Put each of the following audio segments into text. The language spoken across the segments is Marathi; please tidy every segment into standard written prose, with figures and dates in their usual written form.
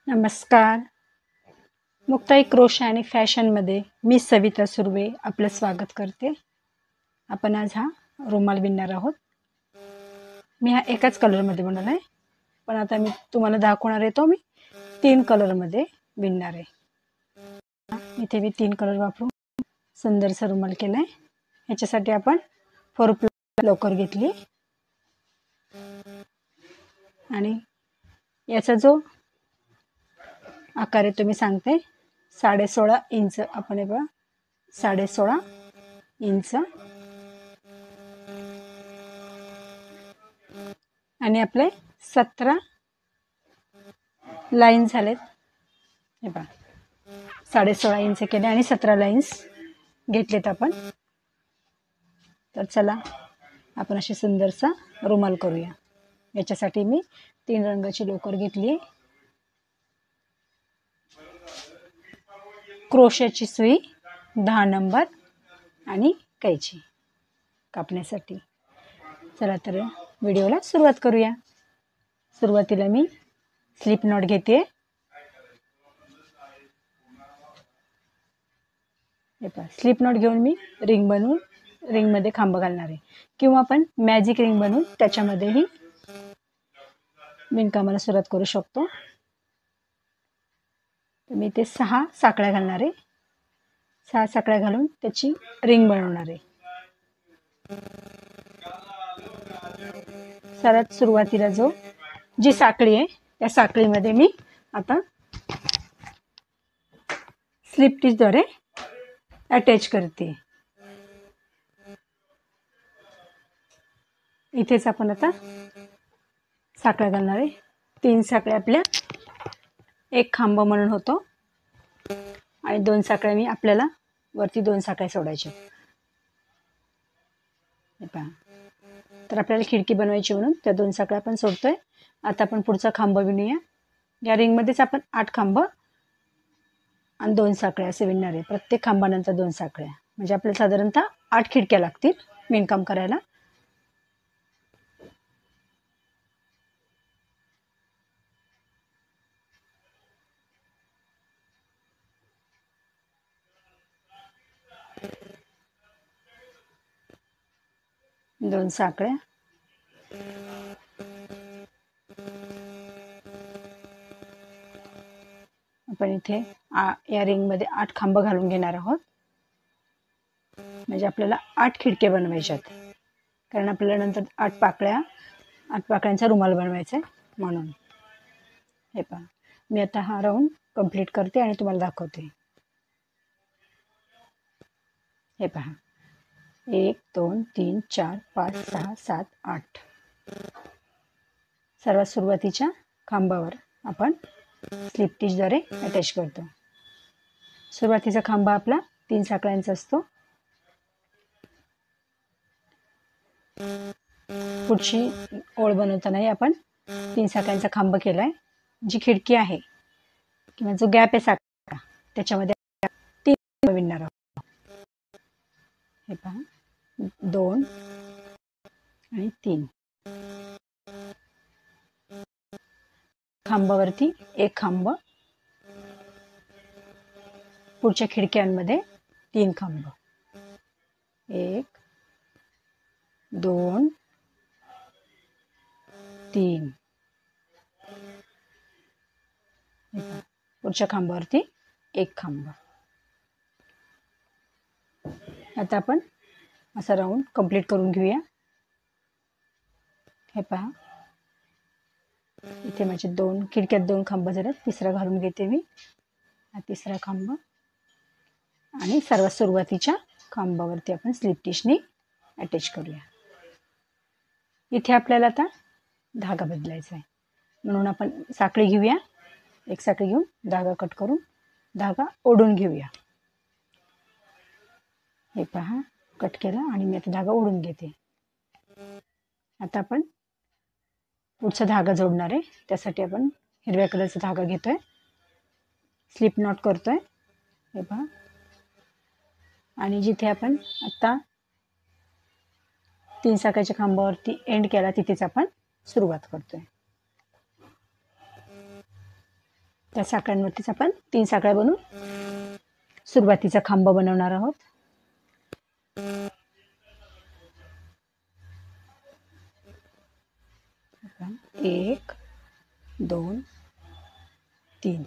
नमस्कार. मुक्ताई क्रोशा आणि फॅशनमध्ये मी सविता सुर्वे आपलं स्वागत करते. आपण आज हा रुमाल विणणार आहोत. मी हा एकाच कलरमध्ये बनवला आहे, पण आता मी तुम्हाला दाखवणार आहे तो मी 3 कलरमध्ये विणणार आहे. इथे मी 3 कलर वापरून सुंदरसा रुमाल केला आहे. ह्याच्यासाठी आपण 4 प्लाई लोकर घेतली आणि याचा जो आकार आहे तो मी सांगते. 16.5 इंच आपण हे बघा 16.5 इंच आणि आपले 17 लाईन झालेत. हे पहा 16.5 इंच केले आणि 17 लाईन्स घेतलेत आपण. तर चला आपण अशी सुंदरसा रुमाल करूया. याच्यासाठी मी 3 रंगाची लोकर घेतली. क्रोशाची सुई 10 नंबर आणि कैची कापण्यासाठी. चला तर व्हिडिओला सुरुवात करूया. सुरुवातीला मी स्लिप नॉट घेते. हे पहा स्लिप नॉट घेऊन मी रिंग बनवून रिंगमध्ये खांब घालणार आहे, किंवा आपण मॅजिक रिंग बनवून त्याच्यामध्येही विणकामाला सुरुवात करू शकतो. तर मी ते 6 साकळ्या घालणार आहे. 6 साकळ्या घालून त्याची रिंग बनवणार आहे. सर्वात सुरुवातीला जी साखळी आहे त्या साखळीमध्ये मी आता स्लिप टिचद्वारे अटॅच करते. इथेच आपण आता साखळ्या घालणार आहे. 3 साखळ्या आपल्या एक खांब म्हणून होतो आणि 2 साखळ्या मी आपल्याला वरती 2 साखळ्या सोडायच्या. हे पहा, तर आपल्याला खिडकी बनवायची म्हणून त्या 2 साखळ्या आपण सोडतोय. आता आपण पुढचा खांब विणूया. या रिंगमध्येच आपण 8 खांब आणि 2 साखळ्या असे विणणार आहे. प्रत्येक खांबानंतर 2 साखळ्या, म्हणजे आपल्याला साधारणतः 8 खिडक्या लागतील विणकाम करायला. दोन साखळ्या आपण इथे या रिंगमध्ये 8 खांब घालून घेणार आहोत. म्हणजे आपल्याला 8 खिडक्या बनवायच्यात, कारण आपल्याला नंतर 8 पाकळ्यांचा रुमाल बनवायचा आहे म्हणून. हे पहा, मी आता हा राऊंड कंप्लीट करते आणि तुम्हाला दाखवते. हे पहा 1 2 3 4 5 6 7 8. सर्वात सुरुवातीच्या खांबावर आपण स्लिप टिचद्वारे अटॅच करतो. सुरुवातीचा खांबा आपला 3 साखळ्यांचा असतो. पुढची ओळ बनवतानाही आपण 3 साखळ्यांचा खांब केलाय. जी खिडकी आहे किंवा जो गॅप आहे साखळा त्याच्यामध्ये 3 विणणार आहोत. हे पहा 2 आणि 3. खांबावरती 1 खांब, पुढच्या खिडक्यांमध्ये 3 खांब. 1 2 3. पुढच्या खांबावरती 1 खांब. आता आपण असा राऊंड कंप्लीट करून घेऊया. हे पहा, इथे माझे 2 खिडक्यात 2 खांब झाले. तिसरा घालून घेते मी. हा तिसरा खांब आणि सर्वात सुरुवातीच्या खांबावरती आपण स्लिप टिचने अटॅच करूया. इथे आपल्याला आता धागा बदलायचा आहे, म्हणून आपण साखळी घेऊया. एक साखळी घेऊन धागा कट करून धागा ओढून घेऊया. हे पहा, कट केला आणि मी आता धागा ओढून घेते. आता आपण पुढचा धागा जोडणार आहे. त्यासाठी आपण हिरव्या कलरचा धागा घेतोय, स्लिप नॉट करतोय. हे पहा, आणि जिथे आपण आता 3 साखळ्याच्या खांबावरती एंड केला तिथेच आपण सुरुवात करतोय. त्या साखळ्यांवरतीच आपण 3 साखळ्या बनवून सुरुवातीचा खांब बनवणार आहोत. 1 2 3.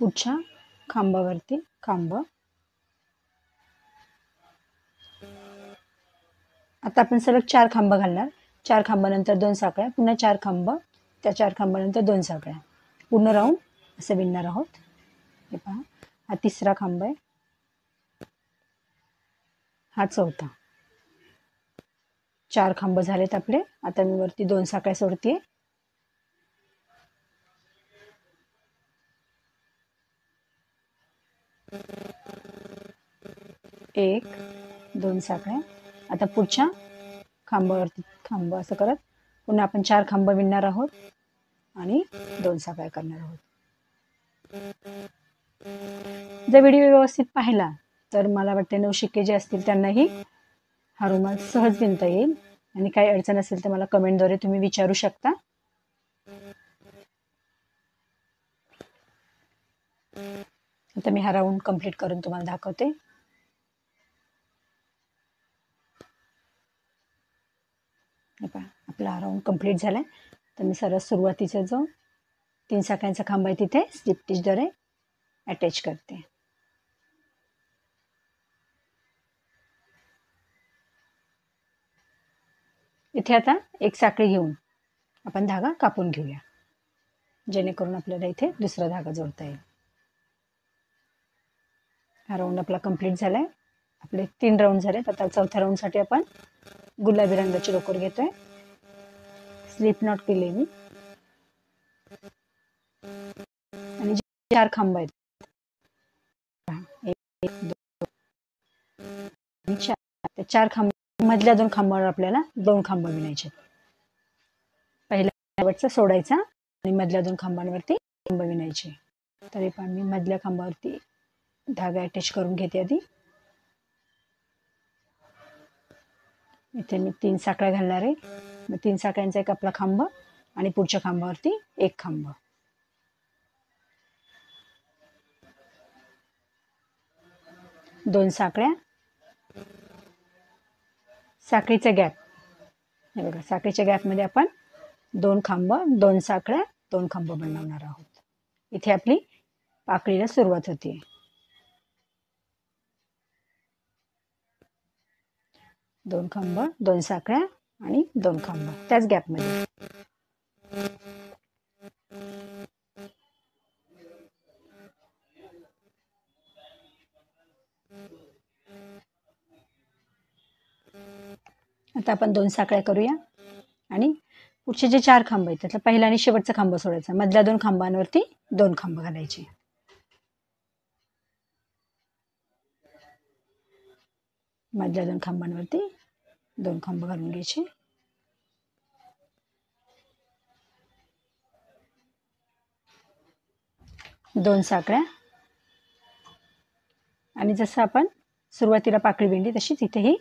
पुढच्या खांबावरती खांब. आता आपण सलग 4 खांब घालणार. 4 खांबानंतर 2 साखळ्या, पुन्हा 4 खांब, त्या 4 खांबानंतर 2 साखळ्या, पूर्ण राऊंड असं विणणार आहोत. हे पहा, हा 3रा खांब आहे, हा 4था. 4 खांब झालेत आपले. आता मी वरती 2 साखळ्या सोडते. 1 2 साखळ्या. आता पुढच्या खांबावरती खांब असं करत पुन्हा आपण 4 खांब विणणार आहोत आणि 2 साखळ्या करणार आहोत. जर व्हिडिओ व्यवस्थित पाहिला तर मला वाटते नवशिके जे असतील त्यांनाही हा रुमाल सहज विणता येईल. आणि काही अडचण असेल तर मला कमेंटद्वारे तुम्ही विचारू शकता. आता मी हा राऊंड कंप्लीट करून तुम्हाला दाखवते. आपला हा राऊंड कंप्लीट झालाय. तर मी सरळ सुरुवातीचा जो 3 साखळ्यांचा खांब आहे तिथे स्लिप टिचद्वारे अटॅच करते. इथे आता एक साखळी घेऊन आपण धागा कापून घेऊया, जेणेकरून आपल्याला इथे दुसरा धागा जोडता येईल. हा राऊंड आपला कंप्लीट झालाय. आपले 3 राऊंड झालेत. आता 4थ्या राऊंडसाठी आपण गुलाबी रंगाची लोकर घेतोय. स्लिप नॉट केली मी आणि 4 खांब आहेत, 1 2 4. त्या 4 खांब मधल्या 2 खांबावर आपल्याला 2 खांब विणायचे. पहिल्या शेवटचा सोडायचा आणि मधल्या 2 खांबांवरती खांब विणायचे. तरी पण मी मधल्या खांबावरती धागा अटॅच करून घेते आधी. इथे मी 3 साखळ्या घालणार आहे. मग 3 साखळ्यांचा एक आपला खांब आणि पुढच्या खांबावरती एक खांब. दोन साखळ्या, साखळीचा गॅप. हे बघा, साखळीच्या गॅपमध्ये आपण 2 खांब, 2 साखळ्या, 2 खांब बनवणार आहोत. इथे आपली पाकळीला सुरुवात होते. दोन खांब, 2 साखळ्या आणि 2 खांब त्याच गॅपमध्ये. आता आपण 2 साखळ्या करूया आणि पुढचे जे 4 खांब आहेत त्यातला पहिला आणि शेवटचा खांब सोडायचा. मधल्या 2 खांबांवरती 2 खांब घालायचे. मधल्या 2 खांबांवरती 2 खांब घालून घ्यायचे. दोन साखळ्या आणि जसं आपण सुरुवातीला पाकळी विणली तशीच इथेही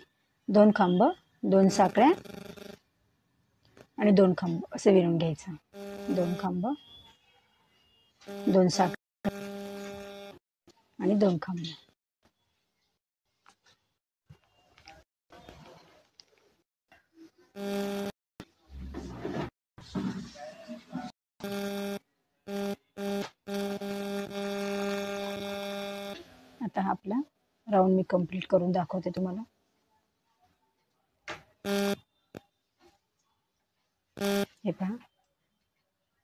2 खांब, 2 साखळ्या आणि 2 खांब असं विणून घ्यायचं. 2 खांब, 2 साखळ्या आणि 2 खांब. आता हा आपला राऊंड मी कंप्लीट करून दाखवते तुम्हाला. हे पहा,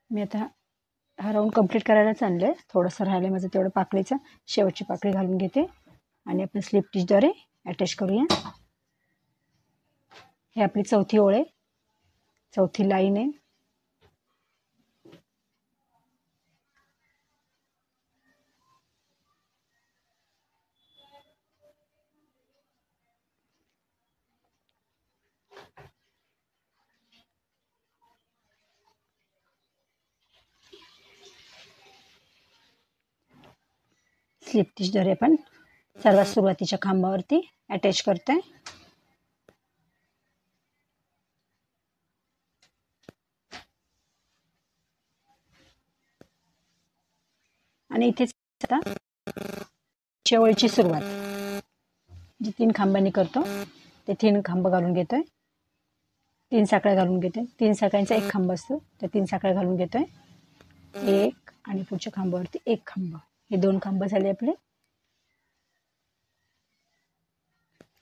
मी आता हा राऊंड कंप्लीट करायलाच आणलंय. थोडंसं राहिलंय माझं तेवढं पाकळीचं. शेवटची पाकळी घालून घेते आणि आपण स्लिप टिचद्वारे अटॅच करूया. हे आपली चौथी ओळ आहे, चौथी लाईन आहे. स्लिप टिचद्वारे आपण सर्वात सुरुवातीच्या खांबावरती अटॅच करतोय. आणि इथेच आता शेवटची सुरुवात जी 3 खांबांनी करतो ते 3 खांब घालून घेतोय, 3 साखळ्या घालून घेतोय. 3 साखळ्यांचा एक खांब असतो, त्या 3 साखळ्या घालून घेतोय. एक आणि पुढच्या खांबावरती एक खांब. हे 2 खांब झाले आपले.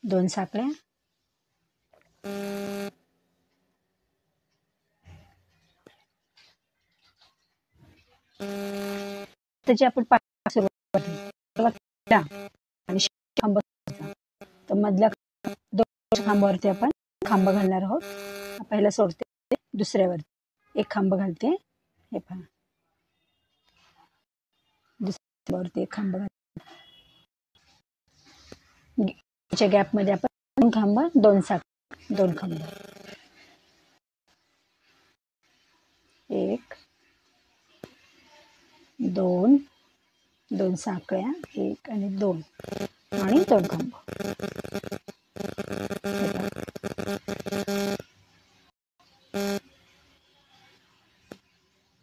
2 साखळ्या, त्याची आपण सुरुवात आणि खांब तर मधल्या 2 खांबावरती आपण खांब घालणार आहोत. पहिला सोडते, दुसऱ्यावरती एक खांब घालते. हे पहा, दुसऱ्यावरती एक खांब घालते. त्याच्या गॅपमध्ये आपण 2 खांब, 2 साखळ्या, 2 खांब, 1 2 2 साखळ्या, 1 आणि 2 आणि 2 खांब.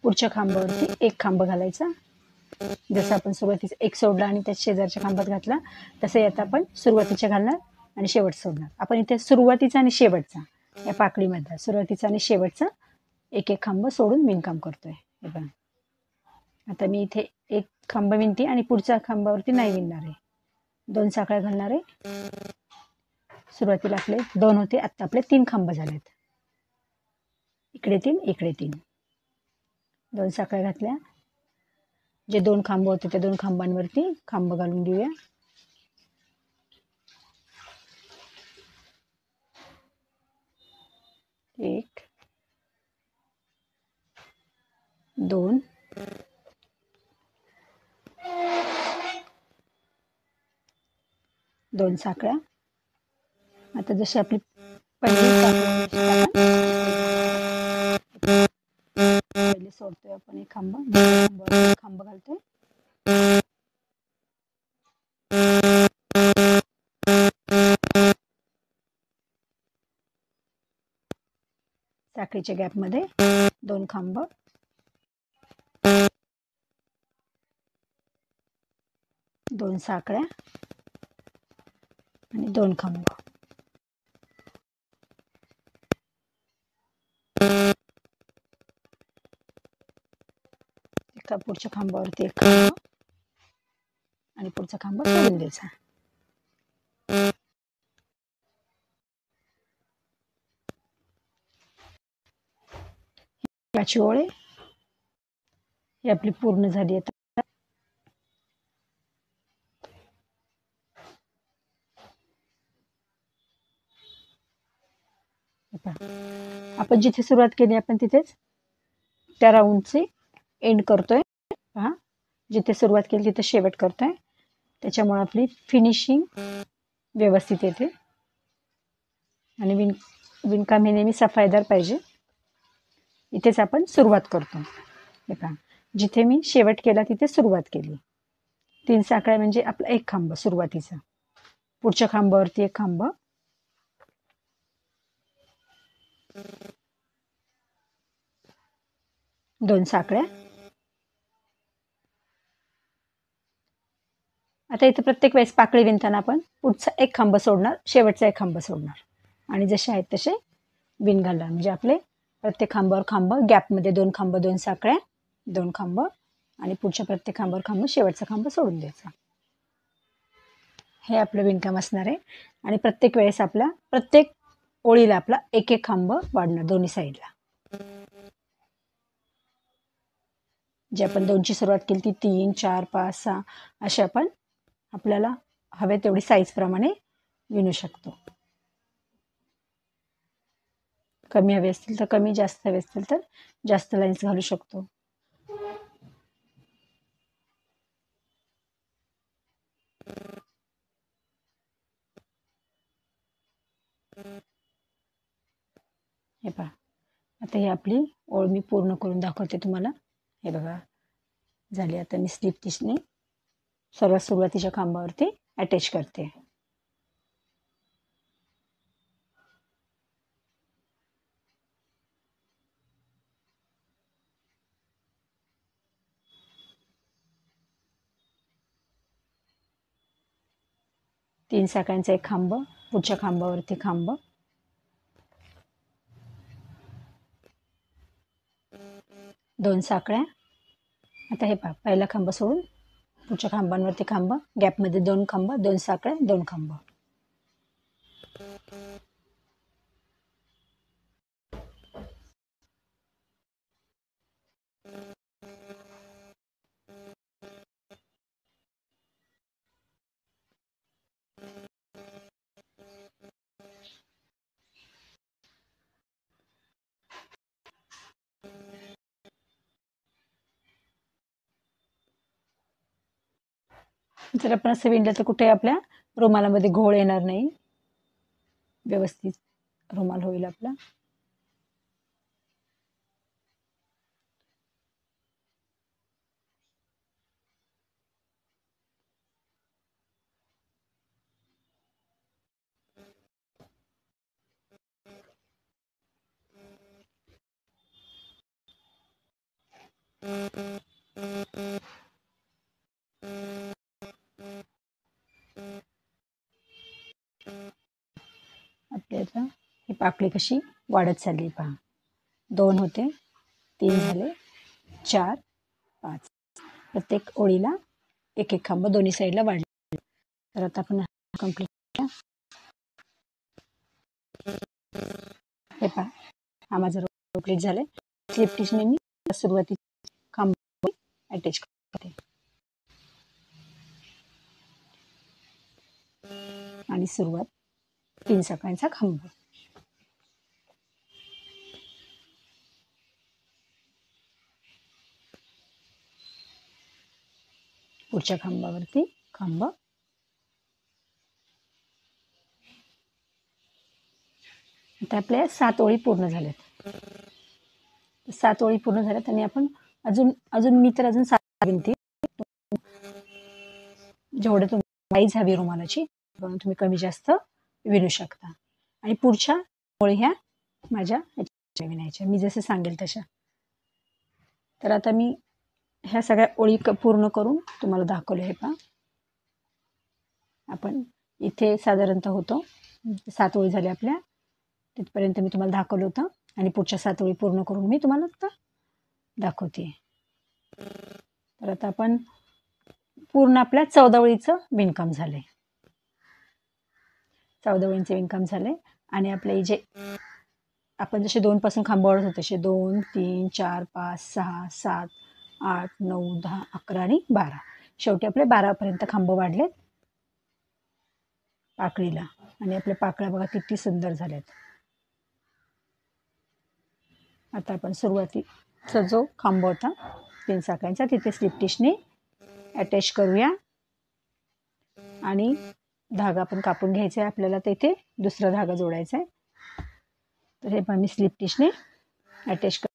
पुढच्या खांबावरती एक खांब घालायचा. जसं आपण सुरुवातीचा एक सोडला आणि त्या शेजारच्या खांबात घातला, तसे आता आपण सुरुवातीच्या घालणार आणि शेवट सोडणार. आपण इथे सुरुवातीचा आणि शेवटचा या पाकळीमधला सुरुवातीचा आणि शेवटचा एक एक खांब सोडून विणकाम करतोय. हे बघा, आता मी इथे एक खांब विणते आणि पुढच्या खांबावरती नाही विणणार आहे. 2 साखळ्या घालणार आहे. सुरुवातीला आपले 2 होते, आता आपले 3 खांब झालेत. इकडे 3, इकडे 3. 2 साखळ्या घातल्या. जे 2 खांब होते त्या 2 खांबांवरती खांब घालून घेऊया. एक, 2, 2 साखळ्या. आता जशी आपली पहिली पहिले सोडतोय आपण एक खांब, खांब घालतोय. साखळीच्या गॅपमध्ये 2 खांब, 2 साखळ्या आणि 2 खांब. एका पुढच्या खांबावरती एक खांब आणि पुढचा खांब सोडून द्यायचा. याची ओळ ही आपली पूर्ण झाली. आता आपण जिथे सुरुवात केली आपण तिथेच त्या राऊंडची एंड करतोय. पहा, जिथे सुरुवात केली तिथे शेवट करतोय. त्याच्यामुळे आपली फिनिशिंग व्यवस्थित येते आणि विणकाम हे नेहमी सफाईदार पाहिजे. इथेच आपण सुरुवात करतो. हे पहा, जिथे मी शेवट केला तिथे सुरुवात केली. 3 साखळ्या म्हणजे आपला एक खांब सुरुवातीचा. पुढच्या खांबावरती एक खांब, 2 साखळ्या. आता इथे प्रत्येक वेळेस पाकळी विणताना आपण पुढचा एक खांब सोडणार, शेवटचा एक खांब सोडणार आणि जसे आहेत तसे विण घालणार. म्हणजे आपले प्रत्येक खांबावर खांब, गॅपमध्ये 2 खांब, 2 साखळ्या, 2 खांब आणि पुढच्या प्रत्येक खांबावर खांब, शेवटचा खांब सोडून द्यायचा. हे आपलं विणकाम असणार आहे. आणि प्रत्येक वेळेस आपला प्रत्येक ओळीला आपला एक एक खांब वाढणार दोन्ही साईडला. जे आपण 2ची सुरुवात केली ती 3, 4, 5, 6 असे आपण आपल्याला हवे तेवढी साईज प्रमाणे विणू शकतो. कमी हवे असतील तर कमी, जास्त हवे असतील तर जास्त लाईन्स घालू शकतो. हे पहा, आता ही आपली ओळ मी पूर्ण करून दाखवते तुम्हाला. हे बघा झाली. आता मी स्लिप स्टिचने सर्वात सुरुवातीच्या खांबावरती अटॅच करते. 3 साखळ्यांचा एक खांब, पुढच्या खांबावरती खांब, दोन साखळ्या. आता हे पहा, पहिला खांब सोडून पुढच्या खांबांवरती खांब, गॅपमध्ये 2 खांब, 2 साखळ्या, 2 खांब. जर आपण असं विणलं तर कुठे आपल्या रुमालामध्ये घोळ येणार नाही, व्यवस्थित रुमाल होईल आपला. आपली आता ही पाकळी कशी वाढत चालली पहा. 2 होते, 3 झाले, 4, 5. प्रत्येक ओळीला एक एक खांब दोन्ही साईडला वाढले. तर आता आपण कंप्लीट केला. हे पहा, हा माझा कंप्लीट झालाय. स्लिप स्टिचने मी सुरुवातीला खांब अटॅच करते आणि सुरुवात 3 साखळ्यांचा खांब. पुढच्या खांबावरती खांब. आता आपल्या 7 ओळी पूर्ण झाल्यात. 7 ओळी पूर्ण झाल्यात आणि आपण अजून मी तर अजून 7 विणते. जेवढं तुम्हाला साईज हवी रुमालाची तुम्ही कमी जास्त विणू शकता. आणि पुढच्या ओळी ह्या माझ्या विणायच्या, मी जसं सांगेल तशा. तर आता मी ह्या सगळ्या ओळी पूर्ण करून तुम्हाला दाखवले. हे पहा, आपण इथे साधारणतः होतो 7 ओळी झाल्या आपल्या, तिथपर्यंत मी तुम्हाला दाखवलं होतं. आणि पुढच्या 7 ओळी पूर्ण करून मी तुम्हाला आता दाखवते. तर आता आपण पूर्ण आपल्या 14 ओळीचं विणकाम झालंय. 14 ओळींचे विणकाम झाले. आणि आपले जे आपण जसे 2 पासून खांब वाढत होते तसे 2, 3, 4, 5, 6, 7, 8, 9, 10, 11 आणि 12. शेवटी आपले 12 पर्यंत खांब वाढलेत पाकळीला. आणि आपल्या पाकळ्या बघा किती सुंदर झाल्यात. आता आपण सुरुवातीचा जो खांब होता 3 साखळ्यांचा तिथे स्लिप स्टिचने अटॅच करूया. आणि धागा आपण कापून घ्यायचा आहे आपल्याला, तिथे दुसरा धागा जोडायचा आहे. तर हे पण मी स्लिप स्टिचने अटॅच कर.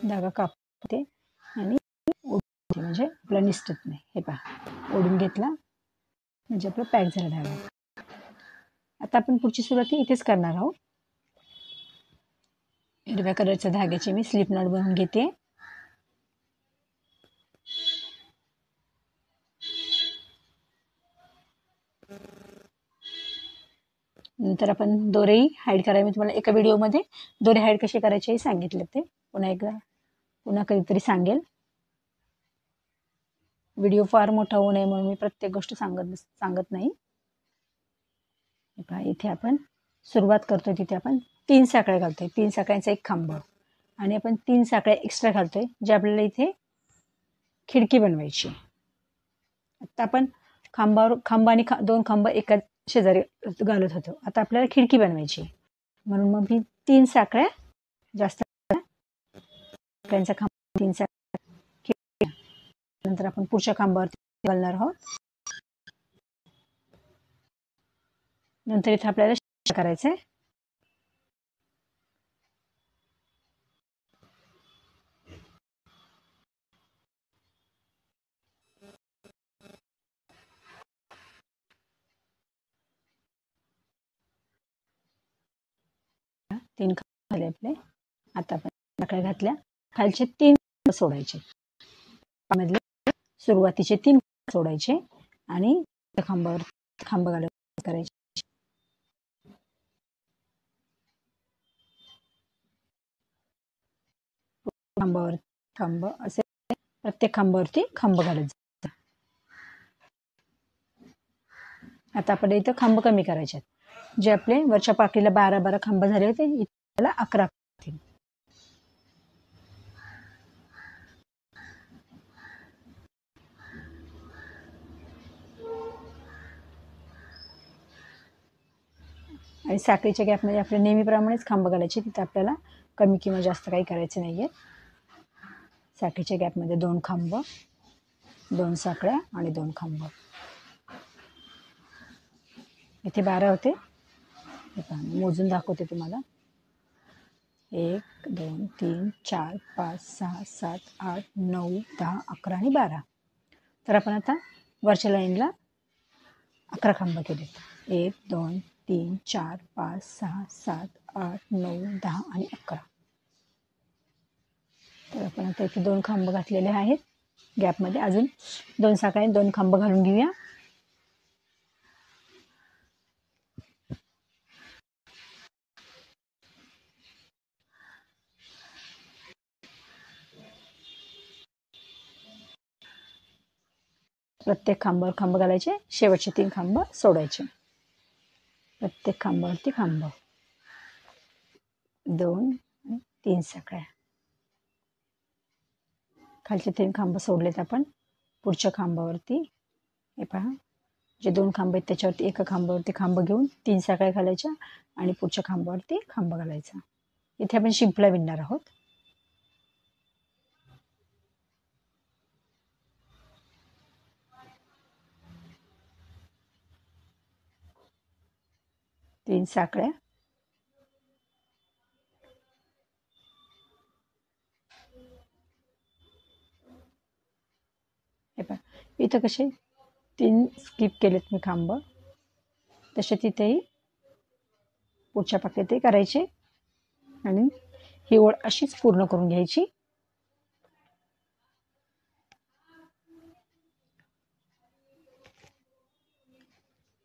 धागा कापते आणि म्हणजे आपला निसटत नाही. हे पहा, ओढून घेतला म्हणजे आपलं पॅक झाला धागा. आता आपण पुढची सुरुवात इथेच करणार आहोत. हिरव्या कलरच्या धाग्याची मी स्लिप नॉट बनवून घेते. नंतर आपण दोरेही हाईड करायला मी तुम्हाला एका व्हिडिओमध्ये दोरे हाईड कसे करायचे हे सांगितले. ते पुन्हा कधीतरी सांगेल. व्हिडिओ फार मोठा होऊ नये म्हणून मी प्रत्येक गोष्ट सांगत नाही. इथे आपण सुरुवात करतोय, तिथे आपण 3 साखळ्या घालतोय. 3 साखळ्यांचा एक खांब आणि आपण 3 साखळ्या एक्स्ट्रा घालतोय, जे आपल्याला इथे खिडकी बनवायची. आता आपण खांब आणि 2 खांब एका शेजारी घालत होतो. आता आपल्याला खिडकी बनवायची, म्हणून मग मी 3 साखळ्या जास्त साखळ्यांचा खांब 3 साखळ्या. नंतर आपण पुढच्या खांबावरती घालणार आहोत. नंतर इथे आपल्याला करायचं आहे. तीन खांब झाले आपले. आता आपण साखळ्या घातल्या, खालचे 3 सोडायचे, मधले सुरुवातीचे 3 सोडायचे आणि खांबावर खांब घालत करायचे. खांबावर खांब असे प्रत्येक खांबावरती खांब घालत जायचं. आता आपण इथं खांब कमी करायचे आहेत. जे आपले वरच्या पाकळीला 12 खांब झाले होते, त्याला 11 होतील. आणि साखळीच्या गॅपमध्ये आपल्या नेहमीप्रमाणेच खांब घालायचे. तिथे आपल्याला कमी किंवा जास्त काही करायचं नाहीये. साखळीच्या गॅपमध्ये 2 खांब, 2 साखळ्या आणि 2 खांब. इथे 12 होते, मोजून दाखवते तुम्हाला. 1 2 3 4 5 6 7 8 9 10 11 आणि 12. तर आपण आता वरच्या लाईनला 11 खांब केले. 1 2 3 4 5 6 7 8 9 10 आणि 11. तर आपण आता इथे 2 खांब घातलेले आहेत. गॅपमध्ये अजून 2 साखळ्या 2 खांब घालून घेऊया. प्रत्येक खांबावर खांब घालायचे, शेवटचे 3 खांब सोडायचे. प्रत्येक खांबावरती खांब, 2 3 साखळ्या. खालचे 3 खांब सोडलेत आपण. पुढच्या खांबावरती हे पहा, जे 2 खांब आहेत त्याच्यावरती एका खांबावरती खांब घेऊन 3 साखळ्या घालायच्या आणि पुढच्या खांबावरती खांब घालायचा. इथे आपण शिंपला विणणार आहोत. तीन साखळ्या, हे पहा इथं कसे 3 स्किप केलेत मी खांब, तसे तिथेही पुढच्या पाकळीतही करायचे आणि ही ओळ अशीच पूर्ण करून घ्यायची.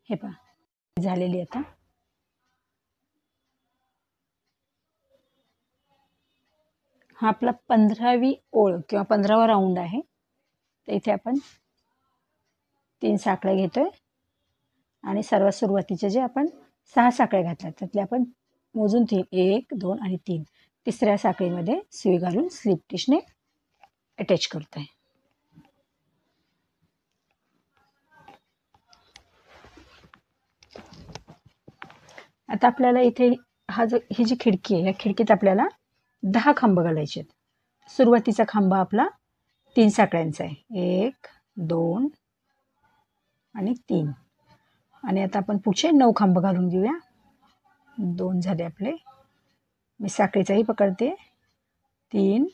हे पहा झालेली आता. हा आपला 15वी ओळ किंवा 15वा राऊंड आहे. तर इथे आपण 3 साखळ्या घेतोय आणि सर्वात सुरुवातीचे जे आपण 6 साखळ्या घातल्या त्यातले आपण मोजून 3 1 2 आणि 3 तिसऱ्या साखळीमध्ये सुई घालून स्लिप टिशने अटॅच करतोय. आता आपल्याला इथे ही जी खिडकी आहे, या खिडकीत आपल्याला 10 खांब घालायचे आहेत. सुरुवातीचा खांब आपला 3 साखळ्यांचा आहे, 1 2 आणि 3. आणि आता आपण पुढचे 9 खांब घालून घेऊया. 2 झाले आपले. मी साखळीचाही पकडते. 3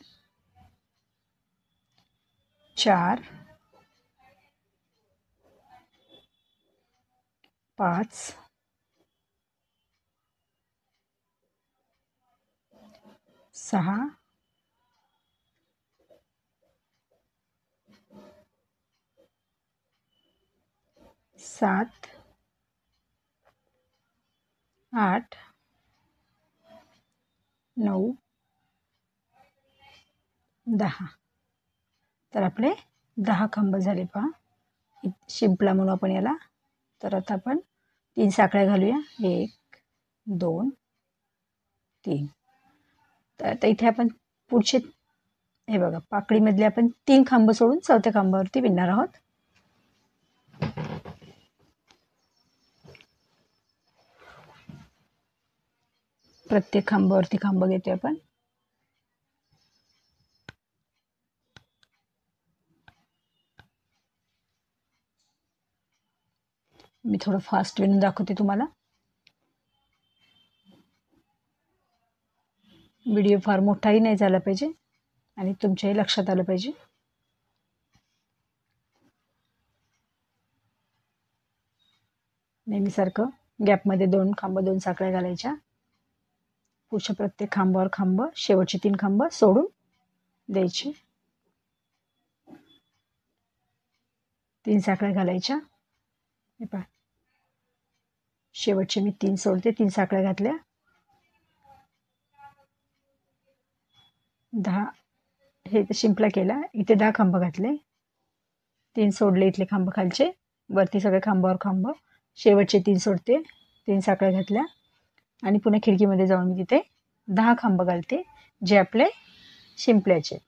4 5 6 7 8 9 10. तर आपले 10 खांब झाले पहा. शिंपला म्हणू आपण याला. तर आता आपण 3 साखळ्या घालूया, 1 2 3. तर आता इथे आपण पुढचे हे बघा पाकळीमधले आपण 3 खांब सोडून चौथ्या खांबावरती विणणार आहोत. प्रत्येक खांबावरती खांब घेतोय आपण. मी थोडं फास्ट विणून दाखवते तुम्हाला. व्हिडिओ फार मोठाही नाही झाला पाहिजे आणि तुमच्याही लक्षात आलं पाहिजे. नेहमीसारखं गॅपमध्ये 2 खांब 2 साखळ्या घालायच्या. पुढच्या प्रत्येक खांबावर खांब, शेवटचे 3 खांब सोडून द्यायचे. 3 साखळ्या घालायच्या. हे पहा, शेवटचे मी 3 सोडते. 3 साखळ्या घातल्या. 10 हे शिंपला केला. इथे 10 खांब घातले. 3 सोडले इथले खांब खालचे, वरती सगळे खांबावर खांब, शेवटचे 3 सोडते. 3 साखळ्या घातल्या आणि पुन्हा खिडकीमध्ये जाऊन मी तिथे 10 खांब घालते, जे आपले शिंपल्याचे.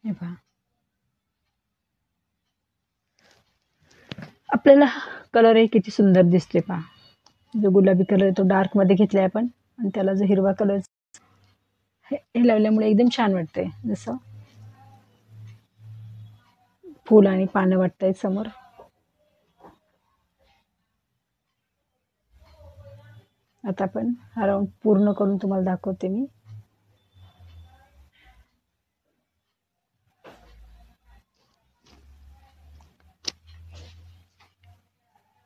हे पहा, आपल्याला कलर किती सुंदर दिसते पहा. जो गुलाबी कलर तो डार्क मध्ये घेतलाय आपण, आणि त्याला जो हिरवा कलर हे लावल्यामुळे एकदम छान वाटते. जसं फूल आणि पानं वाटतायत समोर. आता आपण हा राऊंड पूर्ण करून तुम्हाला दाखवते मी.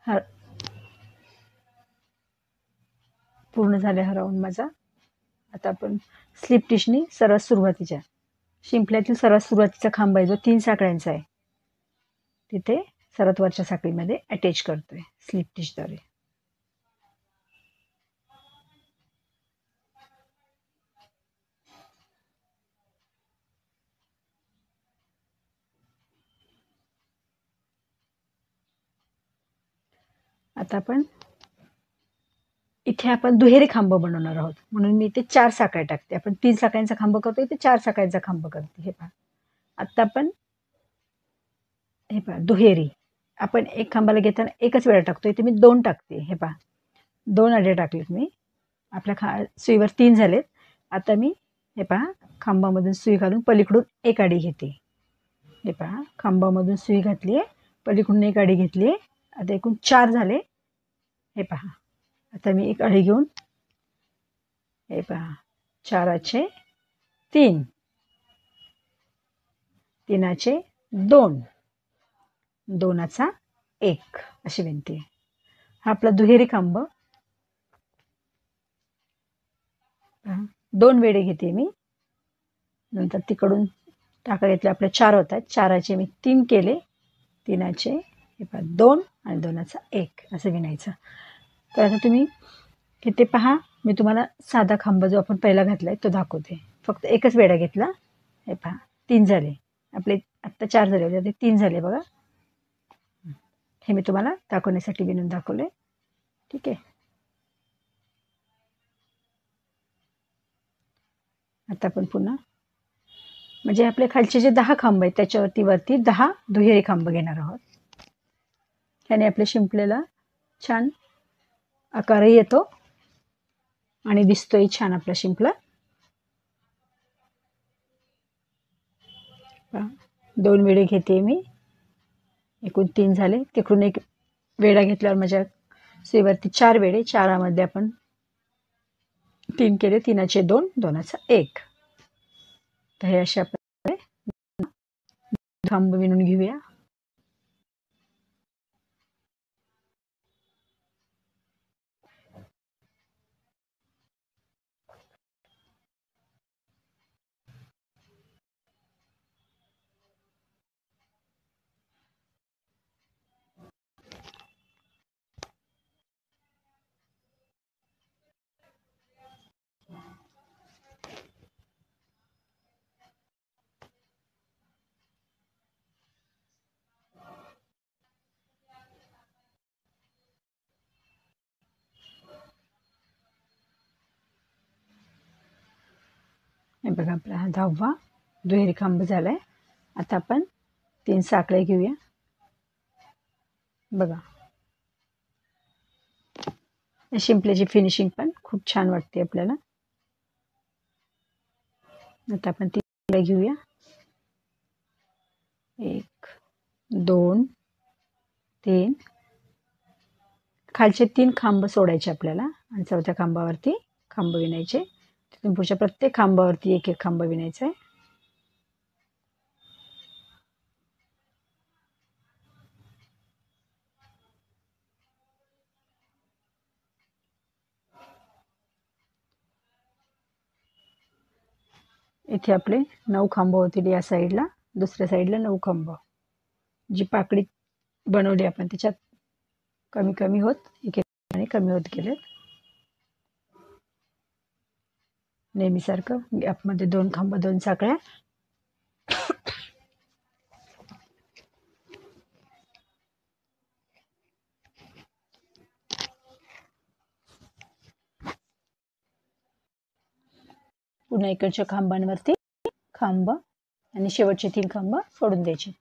हा पूर्ण झाले हा राऊंड माझा. आता आपण स्लिप टिशनी सर्वात सुरुवातीच्या शिंपल्यातील सर्वात सुरुवातीचा खांब आहे जो 3 साखळ्यांचा आहे, तिथे सर्वात वरच्या साखळीमध्ये अटॅच करतोय स्लिप टिशद्वारे. आता आपण इथे दुहेरी खांब बनवणार आहोत, म्हणून मी इथे 4 साखळ्या टाकते. आपण 3 साखळ्यांचा खांब करतो, इथे 4 साखळ्यांचा खांब करते. हे पहा, आता आपण हे पहा दुहेरी. आपण एक खांबाला घेताना एकच वेळा टाकतो, इथे मी 2 टाकते. हे पहा, 2 आडे टाकलेत मी. आपल्या सुईवर 3 झालेत. आता मी हे पहा खांबामधून सुई घालून पलीकडून एक आडी घेते. हे पहा, खांबामधून सुई घातली आहे, पलीकडून एक आडी घेतली आहे. आता एकूण 4 झाले. हे पहा, आता मी एक आडी घेऊन हे पहा 4चे 3, 3चे 2, 2चा 1 अशी विनंती आहे. हा आपला दुहेरी खांब. 2 वेढे घेते मी. नंतर तिकडून टाका घेतले, आपले 4 होत आहेत. 4चे मी 3 केले. 3चे हे पहा 2 आणि 2चा 1 असं विणायचं. तर आता तुम्ही इथे पहा, मी तुम्हाला साधा खांब जो आपण पहिला घातलाय तो दाखवते. फक्त एकच वेढा घेतला. हे पहा 3 झाले आपले. आत्ता 4 झाले होते, 3 झाले बघा. हे मी तुम्हाला दाखवण्यासाठी विणून दाखवले. ठीक आहे. आता आपण पुन्हा म्हणजे आपले खालचे जे 10 खांब आहेत त्याच्यावरती वरती 10 दुहेरी खांब घेणार आहोत. त्याने आपल्या शिंपलेला छान आकारही येतो आणि दिसतोय छान आपला शिंपला. 2 वेढे घेते मी, एकूण 3 झाले. तिकडून एक वेढा घेतल्यावर माझ्या सुईवरती 4 वेढे. 4मध्ये आपण 3 केले. 3चे 2, 2चा 1. तर हे अशा प्रकारे खांब विणून घेऊया. हे बघा, आपला हा 10वा दुहेरी खांब झालाय. आता आपण 3 साखळ्या घेऊया. बघा, शिंपल्याची फिनिशिंग पण खूप छान वाटते आपल्याला. आता आपण 3 साखळ्या घेऊया. 1, 2, 3, खालचे 3 खांब सोडायचे आपल्याला आणि चौथ्या खांबावरती खांब विणायचे. तिथून पुढच्या प्रत्येक खांबावरती एक एक खांब विणायचा आहे. इथे आपले 9 खांब होतील या साईडला, दुसऱ्या साईडला 9 खांब. जी पाकळी बनवली आपण त्याच्यात कमी कमी होत एक एक कमी होत गेलेत. नेहमीसारखं गॅपमध्ये 2 खांब 2 साकळ्या. पुन्हा इकडच्या खांबांवरती खांब आणि शेवटचे 3 खांब सोडून द्यायचे.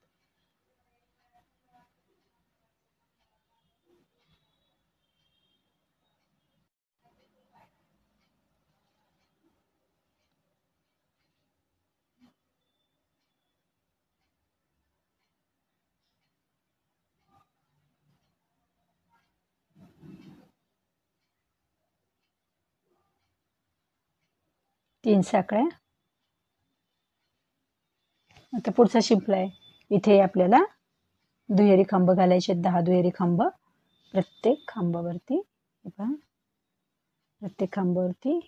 तीन साकळ्या. आता पुढचा शिंपला आहे. इथे आपल्याला दुहेरी खांब घालायचे, 10 दुहेरी खांब प्रत्येक खांबावरती. प्रत्येक खांबावरती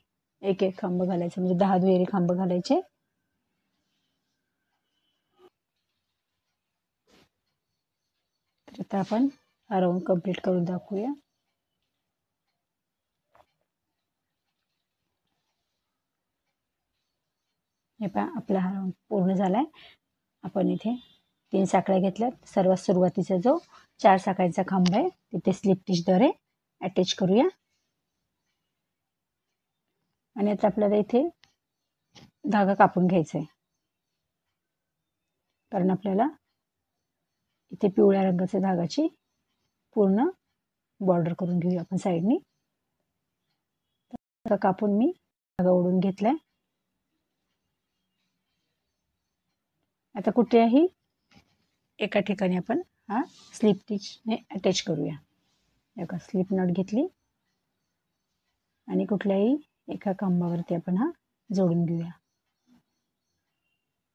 एक एक खांब घालायचे, म्हणजे 10 दुहेरी खांब घालायचे. तर आता आपण हा राऊंड कंप्लीट करून दाखवूया. हे पहा, आपला हा राऊंड पूर्ण झालाय. आपण इथे 3 साकळ्या घेतल्यात. सर्वात सुरुवातीचा जो 4 साकळ्यांचा खांब आहे तिथे स्लिप स्टिचद्वारे अटॅच करूया. आणि आता आपल्याला इथे धागा कापून घ्यायचा आहे, कारण आपल्याला इथे पिवळ्या रंगाच्या धागाची पूर्ण बॉर्डर करून घेऊया आपण साईडनी. धागा कापून मी धागा ओढून घेतलाय. आता कुठेही एका ठिकाणी आपण हा स्लिप स्टिचने अटॅच करूया. एका स्लिप नॉट घेतली आणि कुठल्याही एका खांबावरती आपण हा जोडून घेऊया.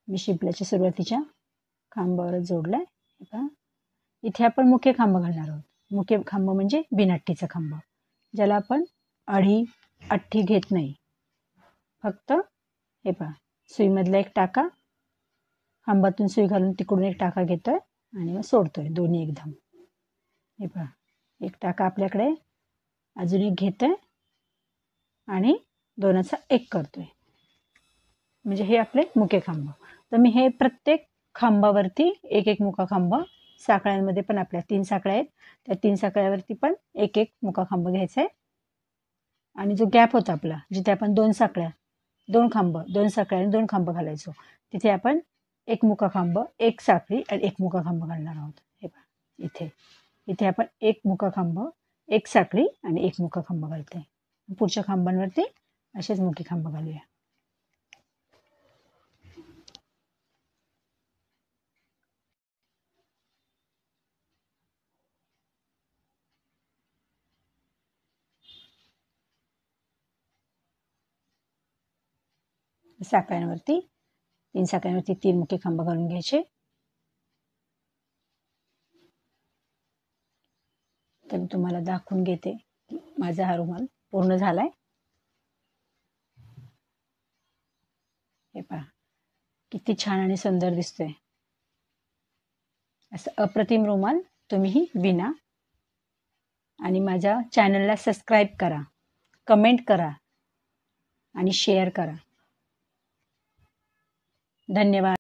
मी शिंपल्याच्या सुरुवातीच्या खांबावरच जोडलाय. इथे आपण मुख्य खांब घालणार आहोत. मुख्य खांब म्हणजे बिनअट्टीचा खांब, ज्याला आपण अढी अठ्ठी घेत नाही. फक्त हे पहा, सुईमधला एक टाका, खांबातून सुई घालून तिकडून एक टाका घेतोय आणि मग सोडतोय दोन्ही एकदम. हे पहा, एक टाका आपल्याकडे, अजून एक घेतोय आणि दोनाचा एक करतोय, म्हणजे हे आपले मुख्य खांब. तर मी हे प्रत्येक खांबावरती एक एक मुका खांब, साकळ्यांमध्ये पण आपल्या 3 साकळ्या आहेत, त्या 3 साकळ्यावरती पण एक एक मुका खांब घ्यायचा आहे. आणि जो गॅप होता आपला, जिथे आपण 2 साकळ्या 2 खांब 2 साकळ्या आणि 2 खांब घालायचो, तिथे आपण एक मुका खांब, एक साखळी आणि एक मुका खांब घालणार आहोत. हे पहा, इथे इथे आपण एक मुका खांब, एक साखळी आणि एक मुका खांब घालतोय. पुढच्या खांबांवरती असेच मुके खांब घालूया. साकळ्यांवरती 3 साकळ्यांवरती 3 मुके खांब घालून घ्यायचे. तर मी तुम्हाला दाखवून घेते की माझा हा रुमाल पूर्ण झालाय. हे पहा, किती छान आणि सुंदर दिसतोय. असं अप्रतिम रुमाल तुम्हीही विणा आणि माझ्या चॅनलला सबस्क्राईब करा, कमेंट करा आणि शेअर करा. धन्यवाद.